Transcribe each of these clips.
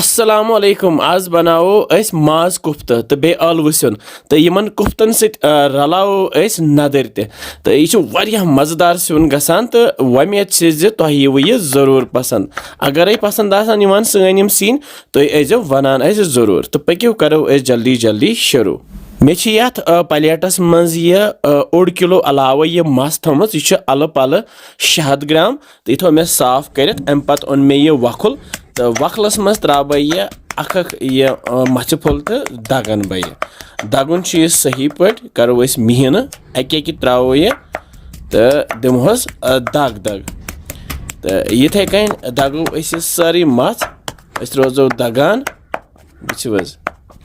Assalamu alaikum. Az banao es Maaz kofte te be alvision. Te yeman koftan sit ralao es Nadir te. Te ichu variyah mazadar sun gasan te wamiyat siz to hiwi zarur pasand. Agar ay pasand asan yeman sanim sin to ejo vanan es zarur. Te pakyu karo es jaldi shuru. मे छ यात plates मज यह 1 kilo अलावा यह मस Thomas यह अल पल 600 ग्राम तो यह मे साफ कर अम पत ओन मे यह वखुल तो वखलस मज त्रा बह यह यह मच फुल तो दगन बह दगुन यह सही पे करो मिहीन अक त्रो यह तो दिमोस दग तो यथे कन दगो सारी मस रोजो दगान वो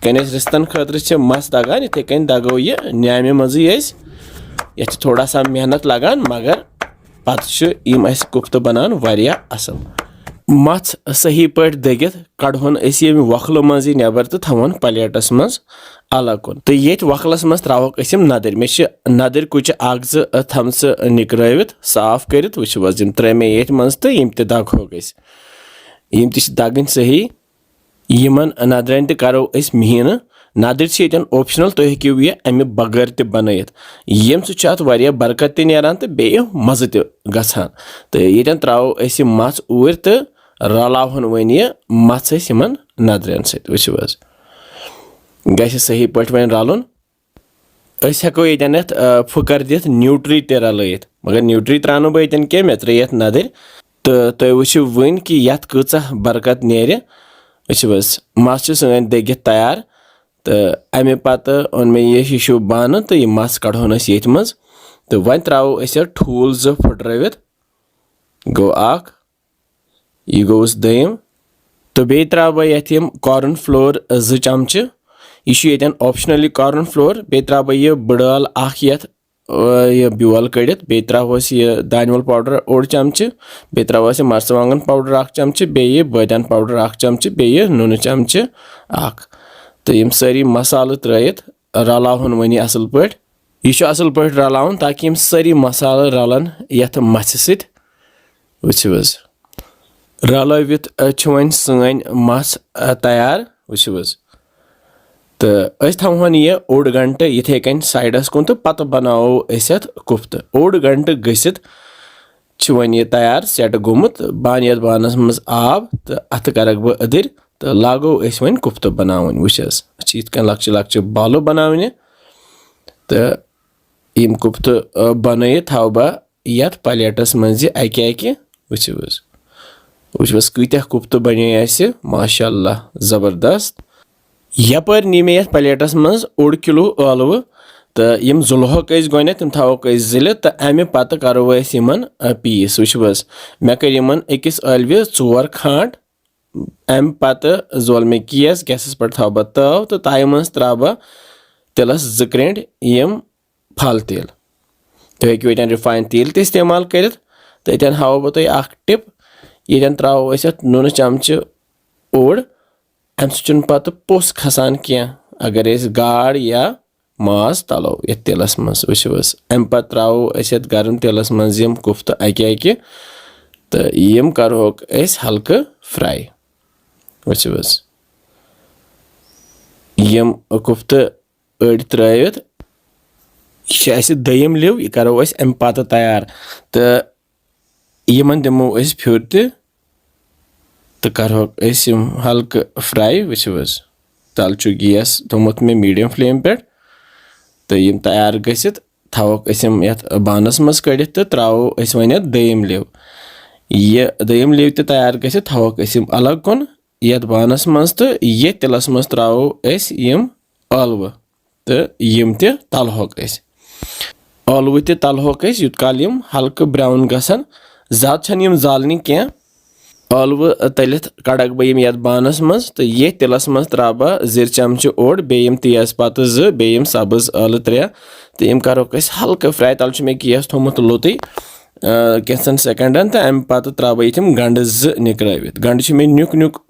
कन रिश्तन खतर मस दगान इथे कन दगो यह न्यामे मजी ये थोड़ा सा मेहनत लगान मगर पत कुफ्त बनान वारिया असल मस सही पे दगित कड़न ये वखल मज नबर तो थवन प्लेटस मज अलग कुन तो ये वखलस मज त्रोक नदर मे नदर कुछ अख थम निकरवित साफ कर वो त्रे मे ये मज तो यम दगो यम दगन सही यमन नदरन त करो मिहीन नदर ये ऑप्शनल तो हेकू यह अमे बगैर त बनत यम सत वारिया बरकत त नेरान तो बे मज़ त गसान तो ये त्रो मस ऊर तो रलावन वन यह मस यमन नदरन सो ग सही पे वन रलुन हेको ये फुकर दिथ न्यूट्री त रलत मगर न्यूट्री त्रानो बह ये क्या मे त्रे नदर तो तुम वो वन कि ये कचा बरकत नेर मस सन दगित तैयार तो अमे पत ओन मे यह हिशू बान तो यह मस कड़न ये मज तो वन त्रो ठूल फुट्रवित गो अख यह गोस दम तो बे त्रा बह ये कॉर्न फ्लोर 2 चमच यह ऑप्शनली कॉर्न फ्लोर बे त्रा बह यह बड़ाल अख यह ब्योल कड़ित बे त्रोस यह दानवल पाउडर 1 चमच बे त्रोस मर्चवांगन पाउडर 1 चमच बे बादान पाउडर 1 चमच बे नून चमच अख तो यम सारी मसाल त्रित रलावन वन असल पे यह असल पे रलावन ताकि यम सारी मसाल रलन यथ मस वो रलवित वन सन मस तैयार वो तो थवन यह 1 घंटे इथे कन साइडस कुन तो पत बनाओ कुफ्त 1 घंटे गसित वन यह तैयार सेट गोमुत बान ये बानस मज आब तो अत करक बह अदर तो लागो वन कुफ्त बनावन वुस इत लक्च लक्च बालो बनावन तो यम कुफ्त बन थव बह ये प्लेटस मज अक वुस कत्या कुफ्त बने माशाअल्लाह जबरदस्त यपर नी मे प्लेटस मज 1 किलो ळव तो यम जुलहक गोन तम थवक जिल तो अमे पत करो यमन पीस वुस मे कर यमन अकिस अलवि 4 खांड अम पत जोल मे गैस गैसस पे थव बह तव तो तय मज त्रा बह तिलस 2 क्रेंड यम फल तेल तो हेकू ये रिफाइन तेल त इस्तेमाल कर तो ये हाव बह तुम टिप ये त्रो नून चमच ओड अम सत पोस खसान क्या अगर गाड़ या माज तलो ये तेलस मज वुस अम पत त्रो गर्म तेलस मज यम कुफ्त अक तो यम करोक हल्क फ्राई वुस यम कुफ्त अड़ त्रित यह दयम लिव यह करो अम पत तैयार तो यमन दिमो फिर तो करोक हल्क फ्राई वुस तल गैस थोमुत मे मीडियम फ्लेम पे तो यम तैयार गसित थवक ये बानस मज कड़ित तो त्रो वन दयम लिव यह दयम लिव तो तैयार गसित थवक अलग कुन ये बानस मज तो ये तिलस मज त्रो यम अलव तो यम तलहोक अलव तलहोक यूत काल यम हल्क ब्राउन गसन ज्यादा छन यम जालनी क्या अलव तलित कड़क बह ये बानस मज तो ये तिलस मज त्रा बह 0 चमच ओड बेम तेज पत्त 2 बेम सब्ज ٲलہٕ 3 तो यम करोक हल्क फ्राई तल मे गैस थोमुत लुत कैंसन सेकंडन तो अम पत्त त्रा बह ये गंड 2 निकरवित गंड मे न्युक न्युक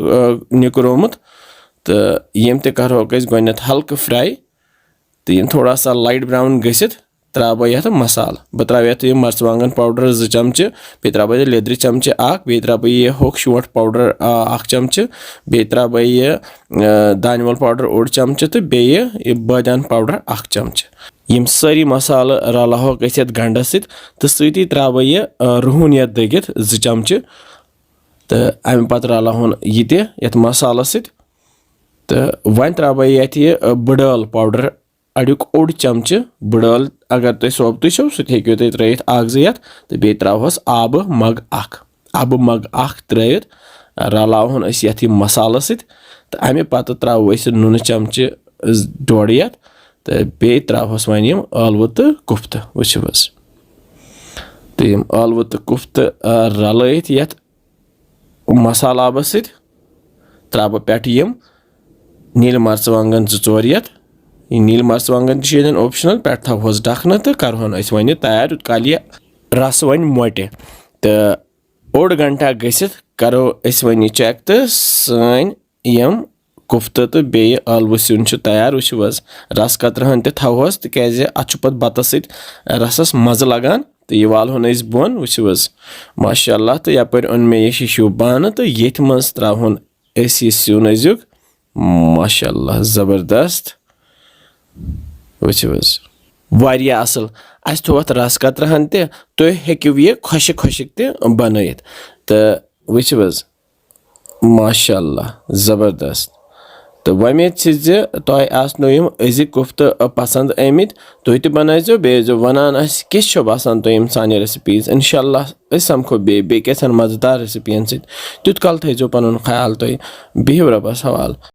निकरोमुत तो यम करोक गोनथ हल्क फ्राई तो यम थोड़ा सा लाइट ब्राउन गसित ترٛاوٕ بہٕ یَتھ مصالہٕ بہٕ ترٛاوٕ یَتھ یہِ مرژٕوانٛگن پاوڈر 2 چمچہٕ بیٚیہِ ترٛاوٕ بہٕ لیٚدرِ چمچہٕ 1 بیٚیہِ ترٛاوٕ بہٕ یہِ ہوٚکھ شونٛٹھ پاوڈر 1 چمچہٕ بیٚیہِ ترٛاوٕ بہٕ یہِ دانہِ وَل پاوڈر 1 چمچہٕ تہٕ بیٚیہِ یہِ بٲدیان پاوڈر 1 چمچہٕ یِم سٲری مصالہٕ رلاوہوکھ أسۍ یَتھ گنڈس سۭتۍ تہٕ سۭتی ترٛاوٕ بہٕ یہِ رُہُن یَتھ دٔگِتھ 2 چمچہٕ تہٕ اَمہِ پتہٕ رلاوہون یہِ تہِ یَتھ مصالس سۭتۍ تہٕ وۄنۍ ترٛاوٕ بہٕ یَتھ یہِ بٕڈ ٲل پاوڈر اَڈیُک 1 چمچہٕ بٕڈ ٲل اگر تُہۍ ثوبتٕے چھو سُہ تہِ ہیٚکِو تُہۍ ترٛٲیِتھ 1-2 یَتھ تہٕ بیٚیہِ ترٛاوہوس آبہٕ مگ 1 ترٛٲیِتھ رلاوہون أسۍ یَتھ یہِ مصالس سۭتۍ تہٕ اَمہِ پتہٕ ترٛاوو أسۍ نُنہٕ چمچہٕ 1.5 یَتھ تہٕ بیٚیہِ ترٛاوہوس وۄنۍ یِم ٲلوٕ تہٕ کُفتہٕ وٕچھِو حظ تہٕ یِم ٲلوٕ تہٕ کُفتہٕ رلٲیِتھ یَتھ مصالہٕ آبس سۭتۍ ترٛاوٕ بہٕ پٮ۪ٹھٕ یِم نیٖلۍ مرژٕوانٛگن 2-4 یَتھ یہِ نیٖلۍ مرژٕوانٛگن تہِ چھِ ییٚتٮ۪ن اوپشنل پٮ۪ٹھٕ تھاوہوس ڈکھنہٕ تہٕ کرہون أسۍ وۄنۍ یہِ تیار یوٗت کال یہِ رسہٕ وۄنۍ مۄٹہِ تہٕ 1 گنٹا گٔژھِتھ کرو أسۍ وۄنۍ یہِ چیک تہٕ سٲنۍ یِم کُفتہٕ تہٕ بیٚیہِ ٲلوٕ سیُن چھُ تیار وٕچھِو حظ رس قطرٕ ہن تہِ تھاوہوس تِکیازِ اتھ چھُ پتہٕ بتس سۭتۍ رسس مزٕ لگان تہٕ یہِ والہون أسۍ بۄن وٕچھِو حظ ماشاء اللہ تہٕ یپٲرۍ اوٚن مےٚ یہِ شِشوٗ بانہٕ تہٕ ییٚتھۍ منٛز ترٛاوہون أسۍ یہِ سیُن أزیُک ماشاء اللہ زبردست وٕچھِو حظ واریاہ اصل اسہِ تھوٚو اتھ رس قطرٕ ہن تہِ تُہۍ ہیٚکِو یہِ خۄشِک تہِ بنٲیِتھ تہٕ وٕچھِو حظ ماشاء اللہ زبردست تہٕ وۄمید چھِ زِ تۄہہِ آسنو یِم أزِکۍ کُفتہٕ پسنٛد آمٕتۍ تُہۍ تہِ بنٲیزیو بیٚیہِ ٲسۍزیو ونان اسہِ کِژھ چھو باسان تۄہہِ یِم سانہِ ریسِپیٖز اِنشاء اللہ أسۍ سمکھو بیٚیہِ کینٛژھن مزٕدار ریسِپین سۭتۍ تیُتھ کال تھٲیزیو پنُن خیال تُہۍ بِہِو رۄبس حوالہٕ